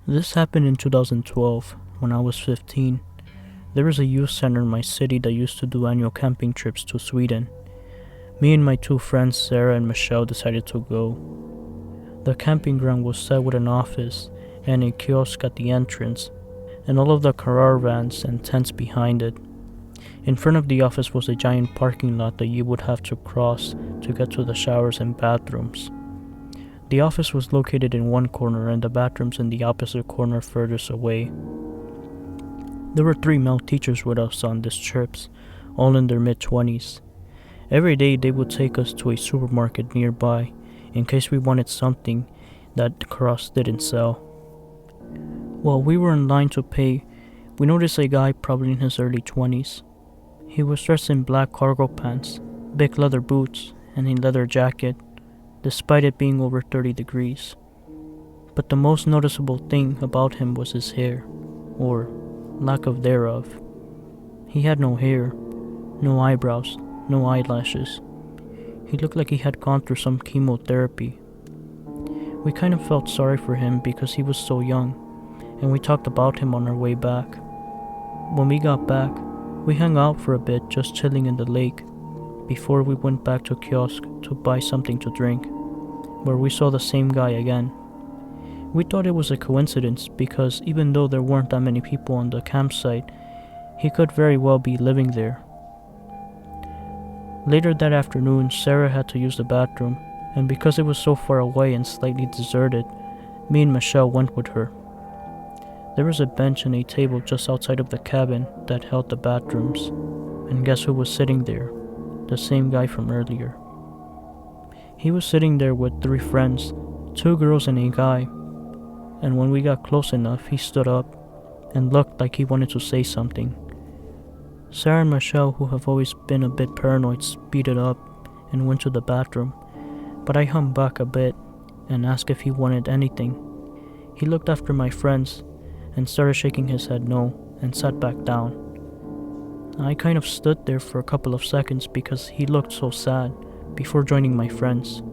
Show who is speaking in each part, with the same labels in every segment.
Speaker 1: This happened in 2012, when I was 15. There was a youth center in my city that used to do annual camping trips to Sweden. Me and my two friends, Sarah and Michelle, decided to go. The camping ground was set with an office and a kiosk at the entrance, and all of the caravans and tents behind it. In front of the office was a giant parking lot that you would have to cross to get to the showers and bathrooms. The office was located in one corner and the bathrooms in the opposite corner furthest away. There were 3 male teachers with us on these trips, all in their mid-20s. Every day they would take us to a supermarket nearby in case we wanted something that the cross didn't sell. While we were in line to pay, we noticed a guy probably in his early 20s. He was dressed in black cargo pants, big leather boots, and a leather jacket, despite it being over 30 degrees. But the most noticeable thing about him was his hair, or lack of thereof. He had no hair, no eyebrows, no eyelashes. He looked like he had gone through some chemotherapy. We kind of felt sorry for him because he was so young, and we talked about him on our way back. When we got back, we hung out for a bit just chilling in the lake before we went back to kiosk to buy something to drink, where we saw the same guy again. We thought it was a coincidence because even though there weren't that many people on the campsite, he could very well be living there. Later that afternoon, Sarah had to use the bathroom, and because it was so far away and slightly deserted, me and Michelle went with her. There was a bench and a table just outside of the cabin that held the bathrooms, and guess who was sitting there? The same guy from earlier. He was sitting there with 3 friends, 2 girls and a guy, and when we got close enough, he stood up and looked like he wanted to say something. Sarah and Michelle, who have always been a bit paranoid, speeded up and went to the bathroom, but I hung back a bit and asked if he wanted anything. He looked after my friends and started shaking his head no and sat back down. I kind of stood there for a couple of seconds because he looked so sad before joining my friends.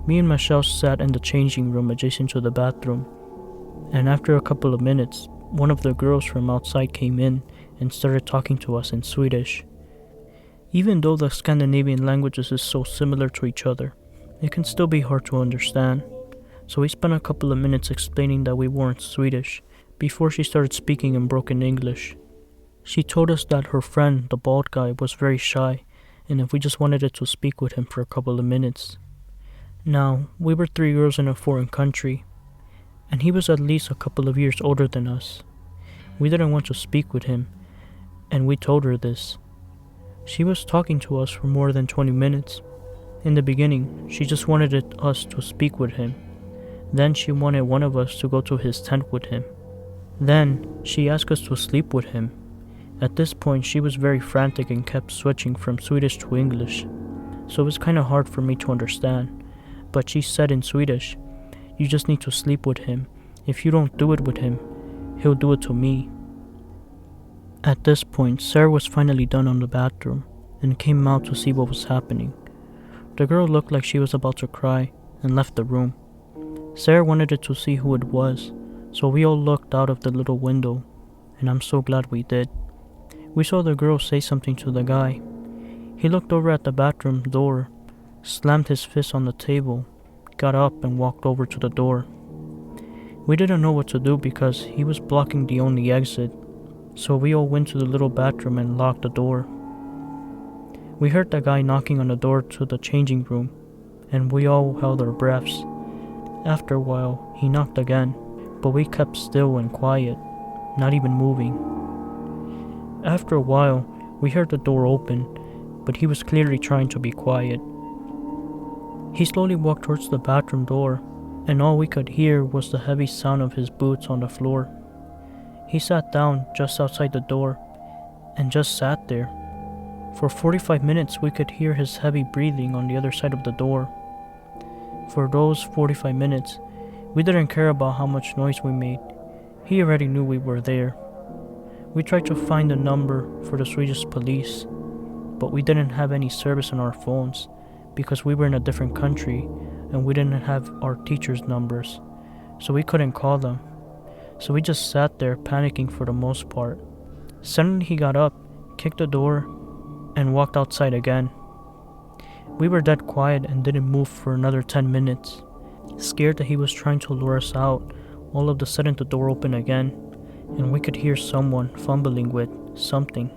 Speaker 1: Me and Michelle sat in the changing room adjacent to the bathroom, and after a couple of minutes, one of the girls from outside came in and started talking to us in Swedish. Even though the Scandinavian languages is so similar to each other, it can still be hard to understand. So we spent a couple of minutes explaining that we weren't Swedish before she started speaking in broken English. She told us that her friend, the bald guy, was very shy, and if we just wanted to speak with him for a couple of minutes. Now, we were 3 girls in a foreign country, and he was at least a couple of years older than us. We didn't want to speak with him, and we told her this. She was talking to us for more than 20 minutes. In the beginning, she just wanted us to speak with him. Then she wanted one of us to go to his tent with him. Then she asked us to sleep with him. At this point, she was very frantic and kept switching from Swedish to English, so it was kind of hard for me to understand. But she said in Swedish, "You just need to sleep with him. If you don't do it with him, he'll do it to me." At this point, Sarah was finally done on the bathroom and came out to see what was happening. The girl looked like she was about to cry and left the room. Sarah wanted to see who it was, so we all looked out of the little window, and I'm so glad we did. We saw the girl say something to the guy. He looked over at the bathroom door, slammed his fist on the table, got up and walked over to the door. We didn't know what to do because he was blocking the only exit, so we all went to the little bathroom and locked the door. We heard the guy knocking on the door to the changing room, and we all held our breaths. After a while, he knocked again, but we kept still and quiet, not even moving. After a while, we heard the door open, but he was clearly trying to be quiet. He slowly walked towards the bathroom door, and all we could hear was the heavy sound of his boots on the floor. He sat down just outside the door, and just sat there. For 45 minutes, we could hear his heavy breathing on the other side of the door. For those 45 minutes, we didn't care about how much noise we made. He already knew we were there. We tried to find a number for the Swedish police, but we didn't have any service on our phones because we were in a different country and we didn't have our teachers' numbers. so we couldn't call them. So we just sat there panicking for the most part. Suddenly he got up, kicked the door, and walked outside again. We were dead quiet and didn't move for another 10 minutes. Scared that he was trying to lure us out, all of a sudden the door opened again, and we could hear someone fumbling with something.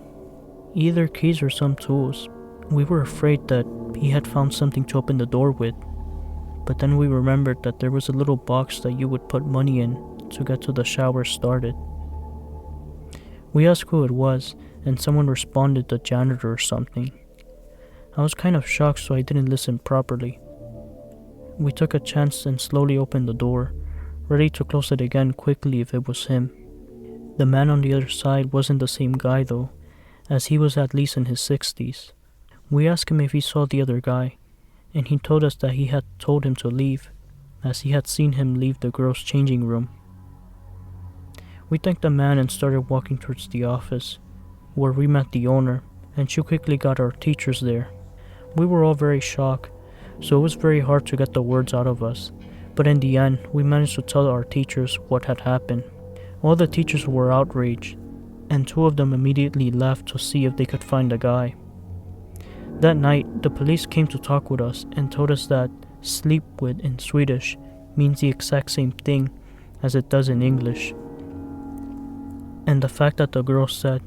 Speaker 1: Either keys or some tools. We were afraid that he had found something to open the door with, but then we remembered that there was a little box that you would put money in to get to the shower started. We asked who it was, and someone responded the janitor or something. I was kind of shocked, so I didn't listen properly. We took a chance and slowly opened the door, ready to close it again quickly if it was him. The man on the other side wasn't the same guy though, as he was at least in his 60s. We asked him if he saw the other guy, and he told us that he had told him to leave, as he had seen him leave the girls' changing room. We thanked the man and started walking towards the office, where we met the owner, and she quickly got our teachers there. We were all very shocked, so it was very hard to get the words out of us, but in the end, we managed to tell our teachers what had happened. All the teachers were outraged, and 2 of them immediately left to see if they could find the guy. That night, the police came to talk with us and told us that sleep with in Swedish means the exact same thing as it does in English. And the fact that the girl said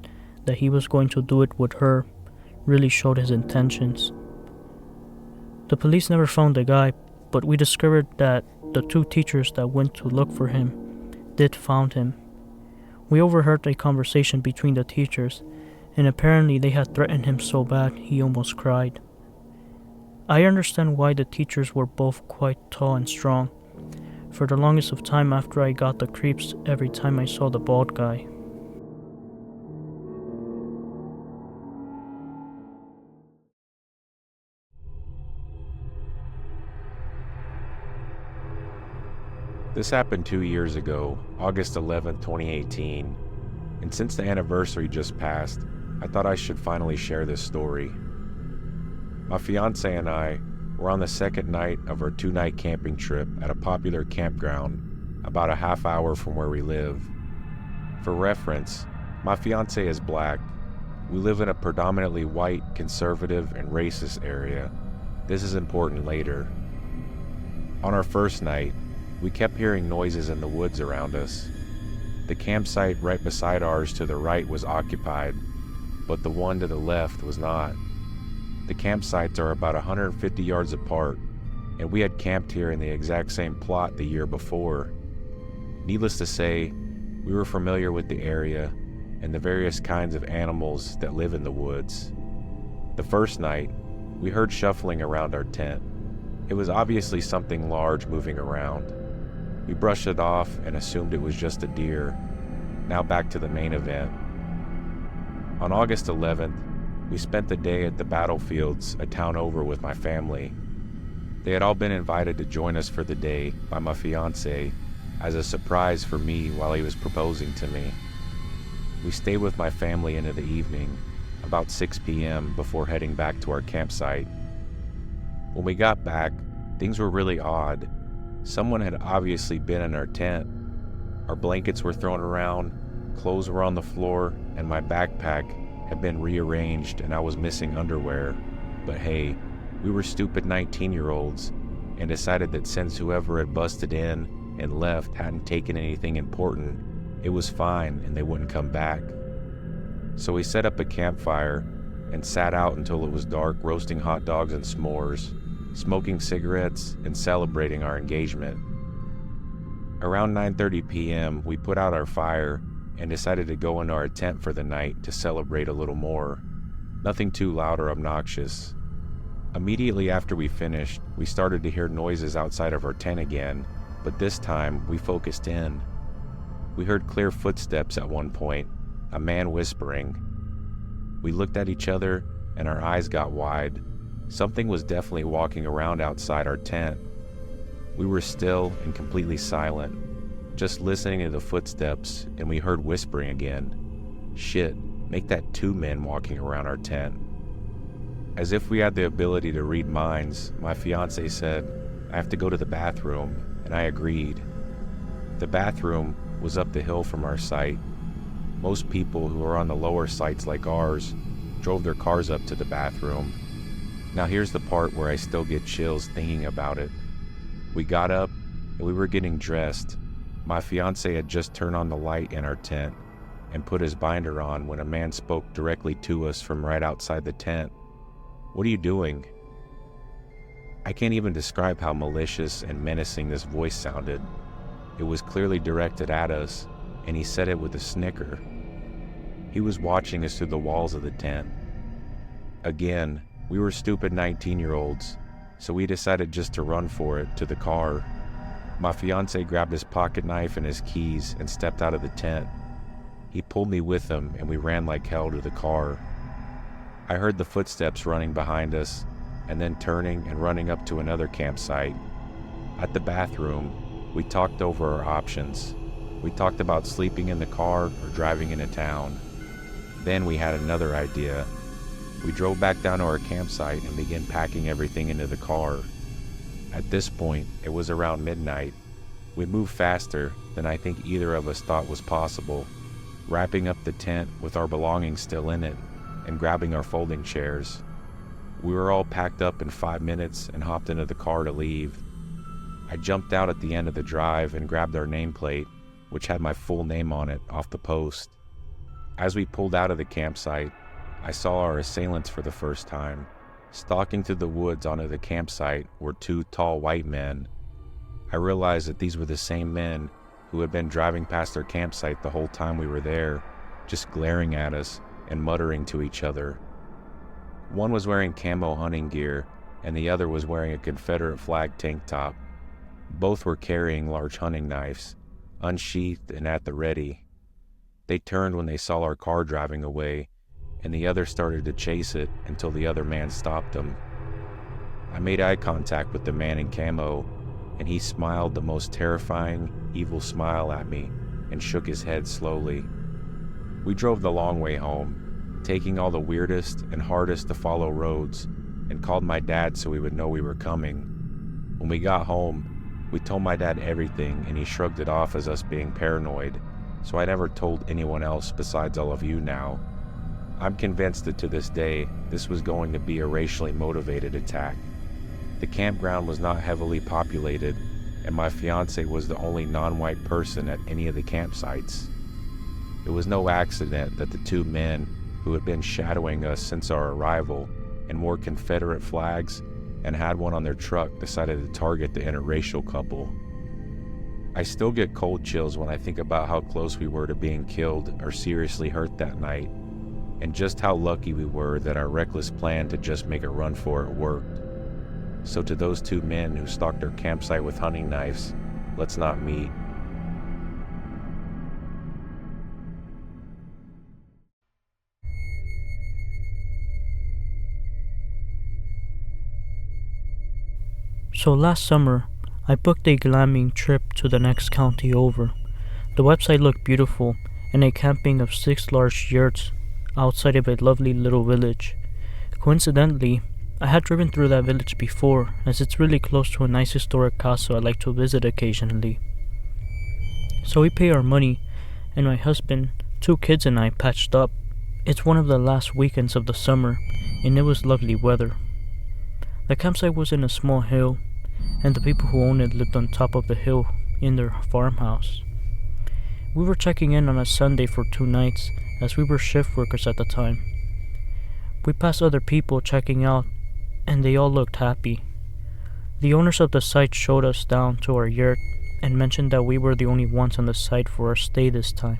Speaker 1: that he was going to do it with her really showed his intentions. The police never found the guy, but we discovered that the 2 teachers that went to look for him did found him. We overheard a conversation between the teachers, and apparently they had threatened him so bad he almost cried. I understand why the teachers were both quite tall and strong. For the longest of time after I got the creeps every time I saw the bald guy.
Speaker 2: This happened 2 years ago, August 11, 2018, and since the anniversary just passed, I thought I should finally share this story. My fiance and I were on the second night of our 2-night camping trip at a popular campground about a half hour from where we live. For reference, my fiance is black. We live in a predominantly white, conservative, and racist area. This is important later. On our first night, we kept hearing noises in the woods around us. The campsite right beside ours to the right was occupied, but the one to the left was not. The campsites are about 150 yards apart, and we had camped here in the exact same plot the year before. Needless to say, we were familiar with the area and the various kinds of animals that live in the woods. The first night, we heard shuffling around our tent. It was obviously something large moving around. We brushed it off and assumed it was just a deer. Now back to the main event. On August 11th, we spent the day at the Battlefields, a town over, with my family. They had all been invited to join us for the day by my fiancé as a surprise for me while he was proposing to me. We stayed with my family into the evening, about 6 p.m. before heading back to our campsite. When we got back, things were really odd. Someone had obviously been in our tent. Our blankets were thrown around, clothes were on the floor, and my backpack had been rearranged and I was missing underwear. But hey, we were stupid 19-year-olds and decided that since whoever had busted in and left hadn't taken anything important, it was fine and they wouldn't come back. So we set up a campfire and sat out until it was dark, roasting hot dogs and s'mores, smoking cigarettes, and celebrating our engagement. Around 9:30 p.m., we put out our fire and decided to go into our tent for the night to celebrate a little more. Nothing too loud or obnoxious. Immediately after we finished, we started to hear noises outside of our tent again, but this time we focused in. We heard clear footsteps at one point, a man whispering. We looked at each other and our eyes got wide. Something was definitely walking around outside our tent. We were still and completely silent, just listening to the footsteps, and we heard whispering again. Shit, make that 2 men walking around our tent. As if we had the ability to read minds, my fiance said, "I have to go to the bathroom," and I agreed. The bathroom was up the hill from our site. Most people who are on the lower sites like ours drove their cars up to the bathroom. Now here's the part where I still get chills thinking about it. We got up and we were getting dressed. My fiance had just turned on the light in our tent and put his binder on when a man spoke directly to us from right outside the tent. "What are you doing?" I can't even describe how malicious and menacing this voice sounded. It was clearly directed at us, and he said it with a snicker. He was watching us through the walls of the tent. Again, we were stupid 19-year-olds, so we decided just to run for it to the car. My fiance grabbed his pocket knife and his keys and stepped out of the tent. He pulled me with him and we ran like hell to the car. I heard the footsteps running behind us and then turning and running up to another campsite. At the bathroom, we talked over our options. We talked about sleeping in the car or driving into town. Then we had another idea. We drove back down to our campsite and began packing everything into the car. At this point, it was around midnight. We moved faster than I think either of us thought was possible, wrapping up the tent with our belongings still in it and grabbing our folding chairs. We were all packed up in 5 minutes and hopped into the car to leave. I jumped out at the end of the drive and grabbed our nameplate, which had my full name on it, off the post. As we pulled out of the campsite, I saw our assailants for the first time. Stalking through the woods onto the campsite were 2 tall white men. I realized that these were the same men who had been driving past our campsite the whole time we were there, just glaring at us and muttering to each other. One was wearing camo hunting gear, and the other was wearing a Confederate flag tank top. Both were carrying large hunting knives, unsheathed and at the ready. They turned when they saw our car driving away, and the other started to chase it until the other man stopped them. I made eye contact with the man in camo, and he smiled the most terrifying, evil smile at me and shook his head slowly. We drove the long way home, taking all the weirdest and hardest to follow roads, and called my dad so he would know we were coming. When we got home, we told my dad everything, and he shrugged it off as us being paranoid, so I never told anyone else besides all of you now. I'm convinced that to this day, this was going to be a racially motivated attack. The campground was not heavily populated, and my fiance was the only non-white person at any of the campsites. It was no accident that the 2 men who had been shadowing us since our arrival and wore Confederate flags and had one on their truck decided to target the interracial couple. I still get cold chills when I think about how close we were to being killed or seriously hurt that night, and just how lucky we were that our reckless plan to just make a run for it worked. So to those 2 men who stalked our campsite with hunting knives, let's not meet.
Speaker 1: So last summer, I booked a glamping trip to the next county over. The website looked beautiful, and a camping of 6 large yurts outside of a lovely little village. Coincidentally, I had driven through that village before, as it's really close to a nice historic castle I like to visit occasionally. So we pay our money, and my husband, 2 kids and I patched up. It's one of the last weekends of the summer, and it was lovely weather. The campsite was in a small hill, and the people who owned it lived on top of the hill in their farmhouse. We were checking in on a Sunday for 2 nights, as we were shift workers at the time. We passed other people checking out, and they all looked happy. The owners of the site showed us down to our yurt and mentioned that we were the only ones on the site for our stay this time.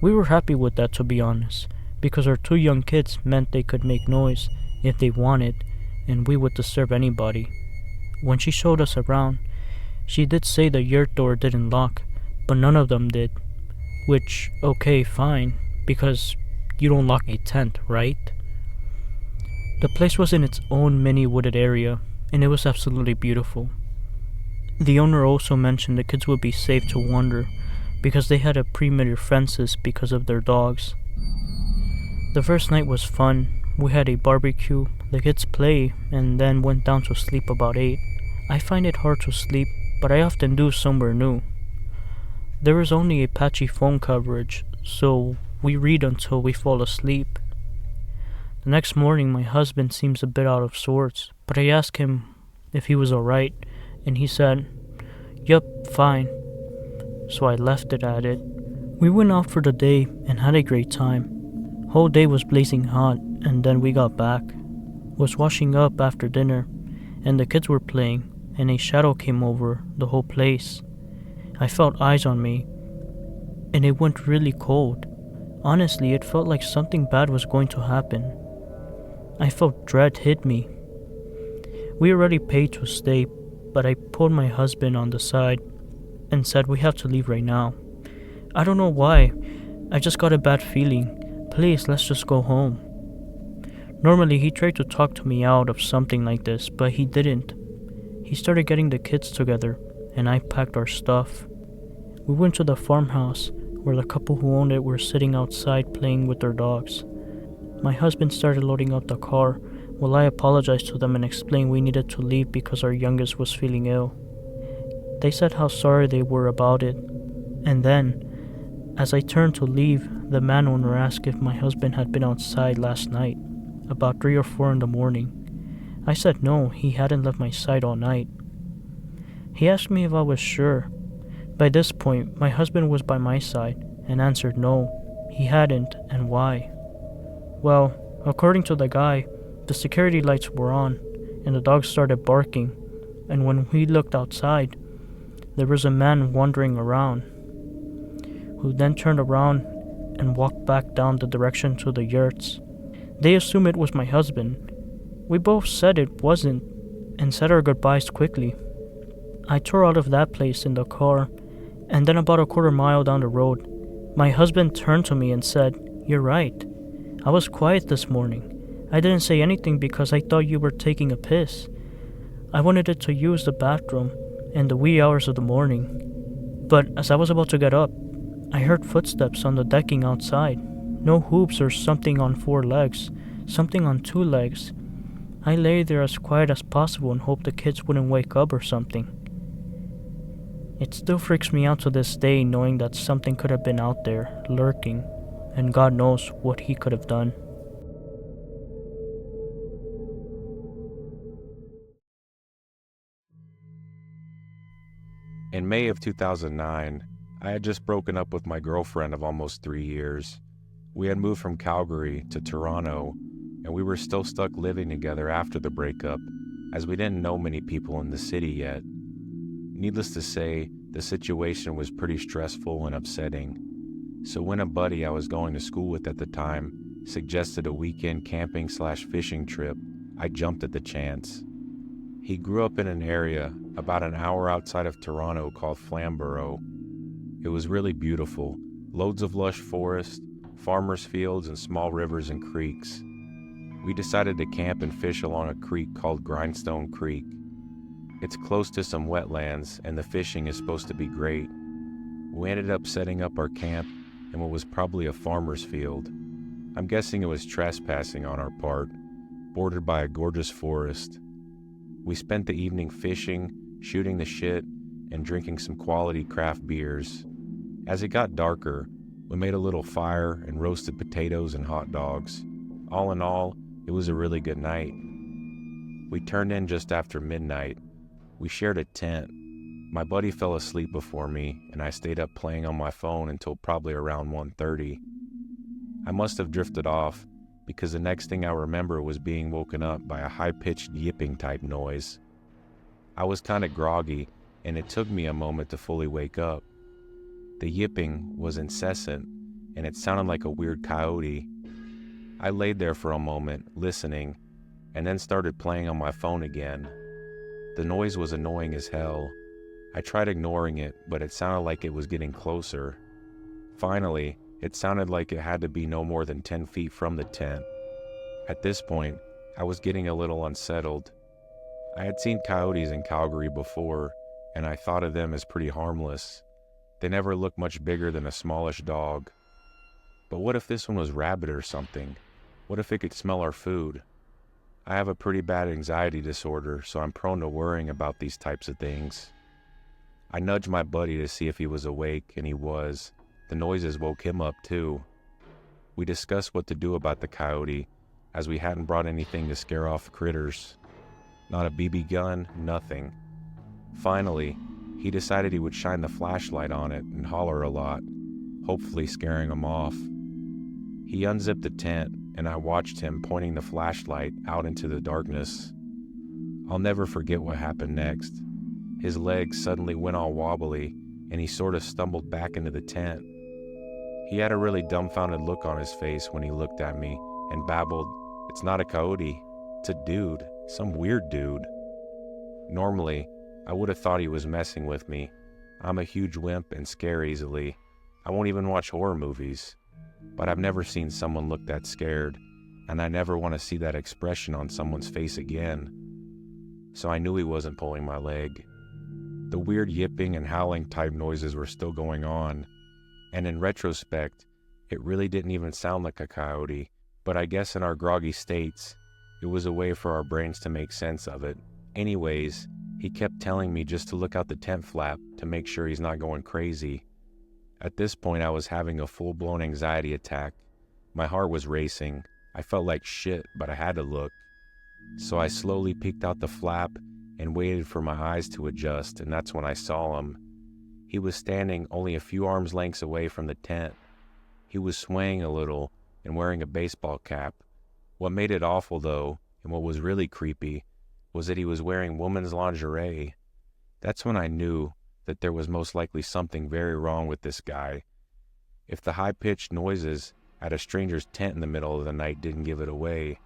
Speaker 1: We were happy with that, to be honest, because our 2 young kids meant they could make noise if they wanted, and we would disturb anybody. When she showed us around, she did say the yurt door didn't lock, but none of them did. Which, okay, fine, because you don't lock a tent, right? The place was in its own mini wooded area, and it was absolutely beautiful. The owner also mentioned the kids would be safe to wander, because they had a perimeter fences because of their dogs. The first night was fun. We had a barbecue, the kids play, and then went down to sleep about 8. I find it hard to sleep, but I often do somewhere new. There is only a patchy phone coverage, so we read until we fall asleep. The next morning, my husband seems a bit out of sorts, but I asked him if he was alright, and he said, "Yup, fine." So I left it at it. We went out for the day and had a great time. Whole day was blazing hot, and then we got back. Was washing up after dinner, and the kids were playing, and a shadow came over the whole place. I felt eyes on me, and it went really cold. Honestly, it felt like something bad was going to happen. I felt dread hit me. We already paid to stay, but I pulled my husband on the side and said we have to leave right now. I don't know why, I just got a bad feeling. Please, let's just go home. Normally, he tried to talk to me out of something like this, but he didn't. He started getting the kids together, and I packed our stuff. We went to the farmhouse, where the couple who owned it were sitting outside playing with their dogs. My husband started loading up the car, while I apologized to them and explained we needed to leave because our youngest was feeling ill. They said how sorry they were about it, and then, as I turned to leave, the man owner asked if my husband had been outside last night, about 3 or 4 in the morning. I said no, he hadn't left my side all night. He asked me if I was sure. By this point, my husband was by my side and answered no, he hadn't, and why. Well, according to the guy, the security lights were on, and the dog started barking, and when we looked outside, there was a man wandering around, who then turned around and walked back down the direction to the yurts. They assumed it was my husband. We both said it wasn't, and said our goodbyes quickly. I tore out of that place in the car, and then about a quarter mile down the road, my husband turned to me and said, "You're right. I was quiet this morning. I didn't say anything because I thought you were taking a piss. I wanted it to use the bathroom in the wee hours of the morning. But as I was about to get up, I heard footsteps on the decking outside. No hoops or something on 4 legs, something on 2 legs. I lay there as quiet as possible and hoped the kids wouldn't wake up or something. It still freaks me out to this day knowing that something could have been out there, lurking, and God knows what he could have done."
Speaker 2: In May of 2009, I had just broken up with my girlfriend of almost 3 years. We had moved from Calgary to Toronto, and we were still stuck living together after the breakup, as we didn't know many people in the city yet. Needless to say, the situation was pretty stressful and upsetting. So when a buddy I was going to school with at the time suggested a weekend camping/fishing trip, I jumped at the chance. He grew up in an area about an hour outside of Toronto called Flamborough. It was really beautiful, loads of lush forest, farmers' fields, and small rivers and creeks. We decided to camp and fish along a creek called Grindstone Creek. It's close to some wetlands, and the fishing is supposed to be great. We ended up setting up our camp in what was probably a farmer's field. I'm guessing it was trespassing on our part, bordered by a gorgeous forest. We spent the evening fishing, shooting the shit, and drinking some quality craft beers. As it got darker, we made a little fire and roasted potatoes and hot dogs. All in all, it was a really good night. We turned in just after midnight. We shared a tent. My buddy fell asleep before me, and I stayed up playing on my phone until probably around 1:30. I must have drifted off, because the next thing I remember was being woken up by a high-pitched yipping type noise. I was kind of groggy, and it took me a moment to fully wake up. The yipping was incessant, and it sounded like a weird coyote. I laid there for a moment, listening, and then started playing on my phone again. The noise was annoying as hell. I tried ignoring it, but it sounded like it was getting closer. Finally, it sounded like it had to be no more than 10 feet from the tent. At this point, I was getting a little unsettled. I had seen coyotes in Calgary before, and I thought of them as pretty harmless. They never looked much bigger than a smallish dog. But what if this one was rabid or something? What if it could smell our food? I have a pretty bad anxiety disorder, so I'm prone to worrying about these types of things. I nudged my buddy to see if he was awake, and he was. The noises woke him up too. We discussed what to do about the coyote, as we hadn't brought anything to scare off the critters. Not a BB gun, nothing. Finally, he decided he would shine the flashlight on it and holler a lot, hopefully scaring him off. He unzipped the tent, and I watched him pointing the flashlight out into the darkness. I'll never forget what happened next. His legs suddenly went all wobbly, and he sort of stumbled back into the tent. He had a really dumbfounded look on his face when he looked at me and babbled, "It's not a coyote, it's a dude, some weird dude." Normally, I would have thought he was messing with me. I'm a huge wimp and scare easily. I won't even watch horror movies. But I've never seen someone look that scared, and I never want to see that expression on someone's face again. So I knew he wasn't pulling my leg. The weird yipping and howling type noises were still going on, and in retrospect, it really didn't even sound like a coyote, but I guess in our groggy states, it was a way for our brains to make sense of it. Anyways, he kept telling me just to look out the tent flap to make sure he's not going crazy. At this point, I was having a full-blown anxiety attack. My heart was racing. I felt like shit, but I had to look. So I slowly peeked out the flap and waited for my eyes to adjust, and that's when I saw him. He was standing only a few arms lengths away from the tent. He was swaying a little and wearing a baseball cap. What made it awful, though, and what was really creepy, was that he was wearing woman's lingerie. That's when I knew that there was most likely something very wrong with this guy. If the high-pitched noises at a stranger's tent in the middle of the night didn't give it away.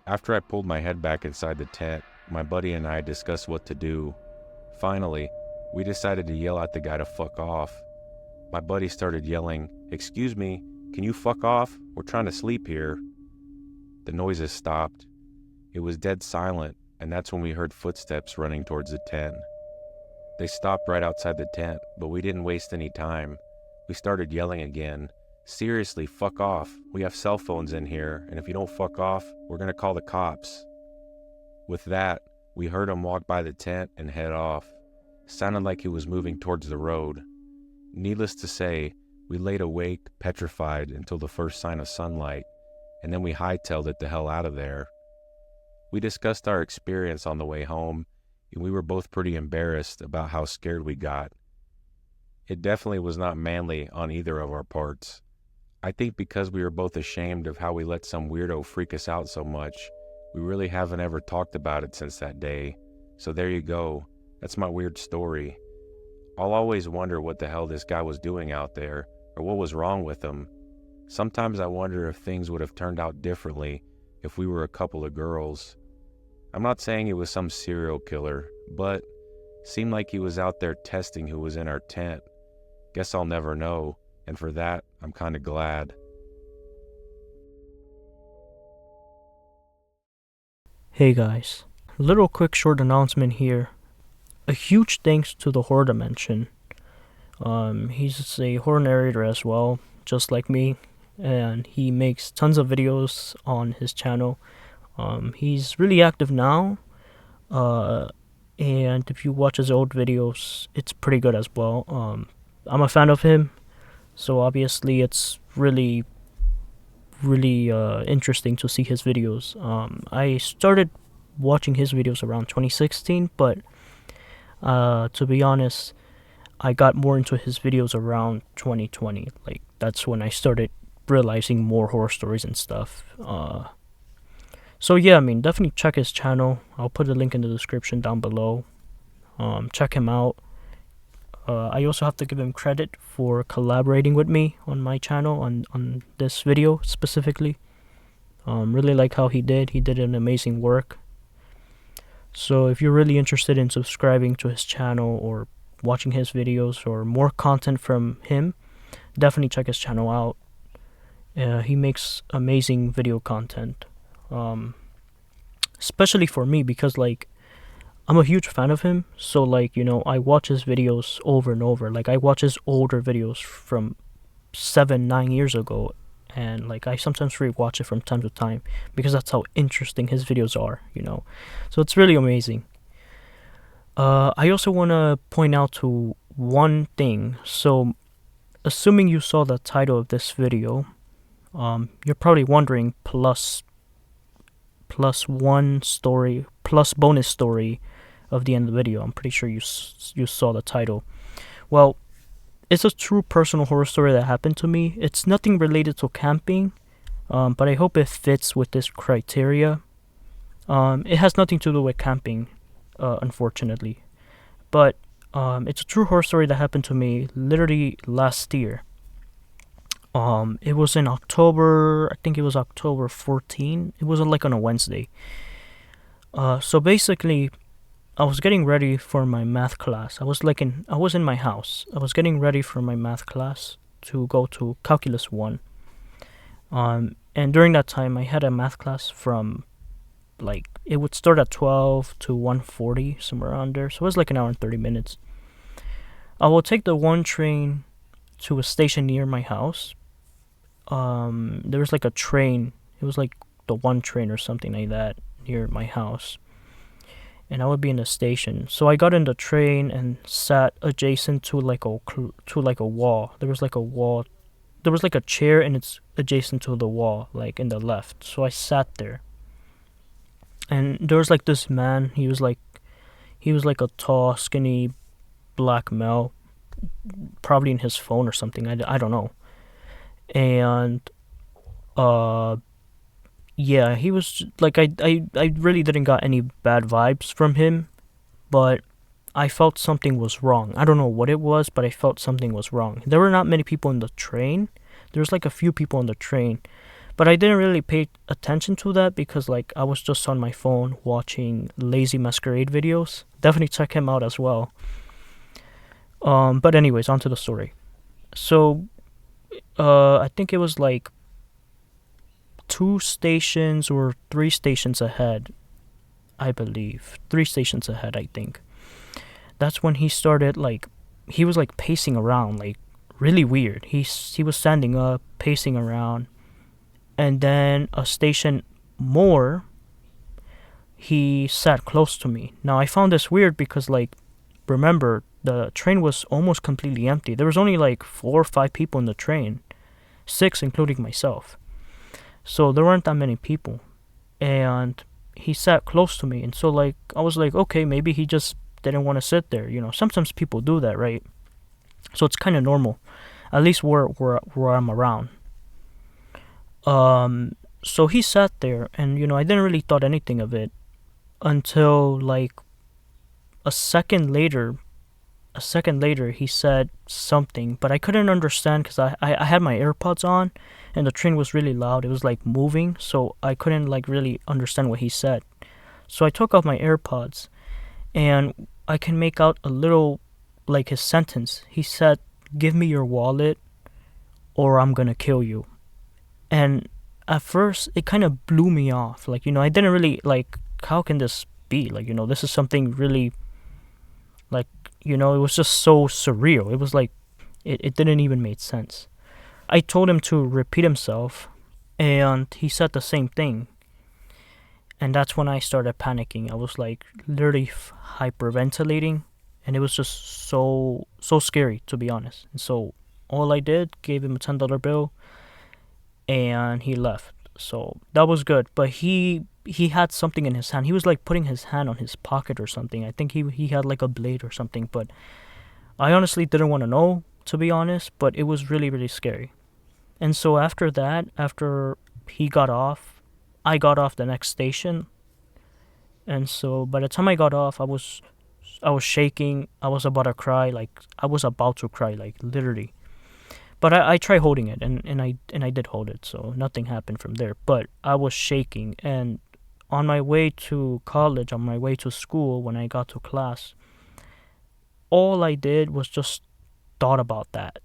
Speaker 2: After I pulled my head back inside the tent, my buddy and I discussed what to do. Finally, we decided to yell at the guy to fuck off. My buddy started yelling, "Excuse me, can you fuck off? We're trying to sleep here." The noises stopped. It was dead silent, and that's when we heard footsteps running towards the tent. They stopped right outside the tent, but we didn't waste any time. We started yelling again. "Seriously, fuck off. We have cell phones in here, and if you don't fuck off, we're gonna call the cops." With that, we heard him walk by the tent and head off. Sounded like he was moving towards the road. Needless to say, we laid awake, petrified, until the first sign of sunlight, and then we hightailed it the hell out of there. We discussed our experience on the way home, and we were both pretty embarrassed about how scared we got. It definitely was not manly on either of our parts. I think because we were both ashamed of how we let some weirdo freak us out so much, we really haven't ever talked about it since that day. So there you go. That's my weird story. I'll always wonder what the hell this guy was doing out there, or what was wrong with him. Sometimes I wonder if things would have turned out differently if we were a couple of girls. I'm not saying he was some serial killer, but seemed like he was out there testing who was in our tent. Guess I'll never know, and for that, I'm kinda glad.
Speaker 1: Hey guys, little quick short announcement here. A huge thanks to the Horror Dimension. He's a horror narrator as well, just like me, and he makes tons of videos on his channel. He's really active now, and if you watch his old videos, it's pretty good as well. I'm a fan of him, so obviously it's really interesting to see his videos. I started watching his videos around 2016, but to be honest, I got more into his videos around 2020. Like, that's when I started realizing more horror stories and stuff. So yeah, I mean, definitely check his channel. I'll put a link in the description down below. Check him out. I also have to give him credit for collaborating with me on my channel on this video specifically. Really like how he did an amazing work. So if you're really interested in subscribing to his channel or watching his videos or more content from him, definitely check his channel out. He makes amazing video content, especially for me, because like I'm a huge fan of him. So like, you know, I watch his videos over and over. Like, I watch his older videos from 7-9 years ago, and like I sometimes rewatch it from time to time because that's how interesting his videos are, you know. So it's really amazing. I also want to point out to one thing. So, assuming you saw the title of this video, you're probably wondering plus one story plus bonus story of the end of the video. I'm pretty sure you saw the title. Well, it's a true personal horror story that happened to me. It's nothing related to camping, but I hope it fits with this criteria. It has nothing to do with camping, unfortunately, but it's a true horror story that happened to me literally last year. It was in October. I think it was October 14. It was like on a Wednesday. So basically, I was getting ready for my math class. I was in my house. I was getting ready for my math class to go to Calculus 1. And during that time, I had a math class from, like, it would start at 12 to 1:40, somewhere around there. So it was like an hour and 30 minutes. I will take the one train to a station near my house. There was like a train. It was like the one train or something like that near my house. And I would be in the station. So I got in the train and sat adjacent to like a wall. There was like a wall. There was like a chair and it's adjacent to the wall, like in the left. So I sat there. And there was like this man. He was like a tall, skinny black male, probably in his phone or something. I don't know. And uh yeah, he was like, I really didn't got any bad vibes from him, but I felt something was wrong. I don't know what it was, but I felt something was wrong. There were not many people in the train. There was like a few people on the train, but I didn't really pay attention to that because like I was just on my phone watching Lazy Masquerade videos. Definitely check him out as well. But anyways, on to the story. So, I think it was like 2 stations or 3 stations ahead, I believe. 3 stations ahead, I think. That's when he started, like, he was like pacing around, like really weird. He was standing up, pacing around, and then a station more, he sat close to me. Now I found this weird because, like, remember, the train was almost completely empty. There was only like 4 or 5 people in the train, 6 including myself. So there weren't that many people. And he sat close to me. And so, like, I was like, okay, maybe he just didn't want to sit there. You know, sometimes people do that, right? So it's kind of normal, at least where I'm around. So he sat there, and, you know, I didn't really thought anything of it until, like, a second later. He said something, but I couldn't understand because I had my AirPods on and the train was really loud. It was like moving, so I couldn't like really understand what he said. So I took off my AirPods and I can make out a little, like, his sentence. He said, "Give me your wallet or I'm gonna kill you." And at first it kind of blew me off. Like, you know, I didn't really, like, how can this be? Like, you know, this is something really, like, you know, it was just so surreal. It was like, it didn't even make sense. I told him to repeat himself, and he said the same thing. And that's when I started panicking. I was like literally hyperventilating, and it was just so scary, to be honest. And so all I did, gave him a $10 bill, and he left. So that was good. But he had something in his hand. He was like putting his hand on his pocket or something. I think he had like a blade or something, but I honestly didn't want to know, to be honest, but it was really, really scary. And so after that, after he got off, I got off the next station. And so by the time I got off, I was shaking. I was about to cry, like literally. But I tried holding it, and I did hold it, so nothing happened from there. But I was shaking, and on my way to college, on my way to school, when I got to class, all I did was just thought about that.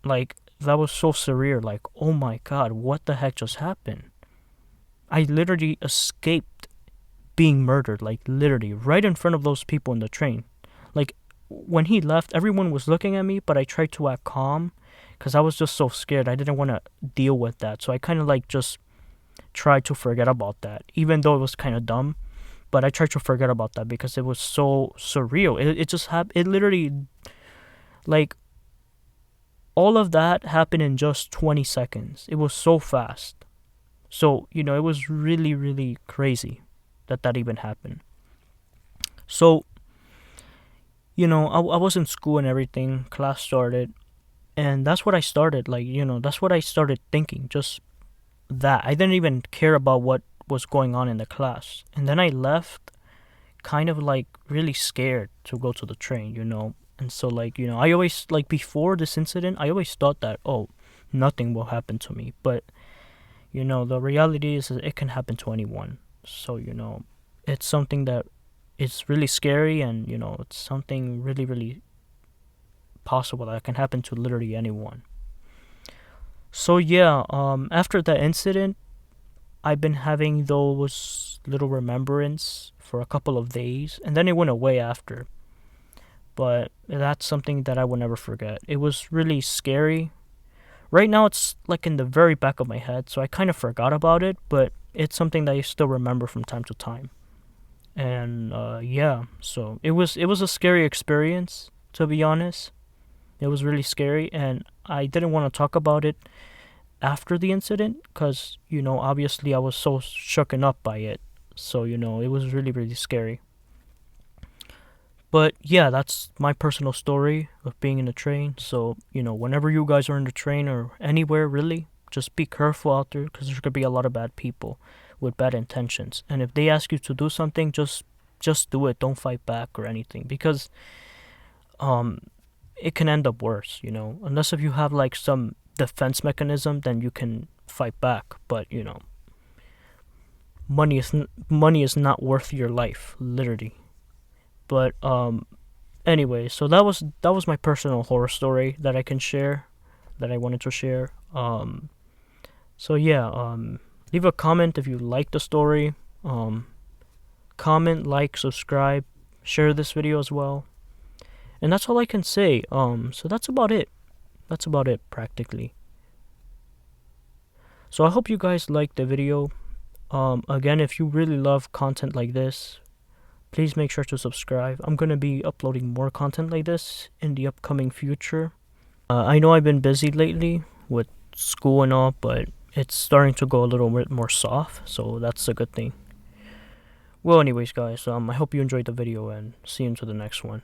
Speaker 1: Like, that was so surreal. Like, oh my god, what the heck just happened? I literally escaped being murdered, like, literally, right in front of those people in the train. Like, when he left, everyone was looking at me, but I tried to act calm, because I was just so scared. I didn't want to deal with that. So I kind of, like, just tried to forget about that, even though it was kind of dumb. But I tried to forget about that because it was so surreal. It just happened. It literally, like, all of that happened in just 20 seconds. It was so fast. So, it was really, really crazy that even happened. So, I was in school and everything. Class started. And that's what I started. Like, that's what I started thinking. Just that. I didn't even care about what was going on in the class. And then I left kind of like really scared to go to the train. And so, like, I always, like, before this incident, I always thought that, oh, nothing will happen to me. But, the reality is that it can happen to anyone. So, it's something that is really scary, and, it's something really, really possible that can happen to literally anyone. So, yeah, after that incident, I've been having those little remembrance for a couple of days, and then it went away after. But that's something that I will never forget. It was really scary. Right now, it's like in the very back of my head, so I kind of forgot about it, but it's something that I still remember from time to time. And yeah, so it was a scary experience, to be honest. It was really scary, and I didn't want to talk about it after the incident because, obviously I was so shooken up by it. So, it was really, really scary. But yeah, that's my personal story of being in a train. So, whenever you guys are in the train or anywhere really, just be careful out there because there could be a lot of bad people with bad intentions. And if they ask you to do something, just do it. Don't fight back or anything because it can end up worse, unless if you have like some defense mechanism, then you can fight back. But, money is not worth your life, literally. But anyway, so that was my personal horror story that I can share, that I wanted to share. So yeah, leave a comment if you like the story. Comment, like, subscribe, share this video as well. And that's all I can say. So that's about it. That's about it, practically. So I hope you guys liked the video. Again, if you really love content like this, please make sure to subscribe. I'm going to be uploading more content like this in the upcoming future. I know I've been busy lately with school and all, but it's starting to go a little bit more soft, so that's a good thing. Well, anyways, guys, I hope you enjoyed the video, and see you into the next one.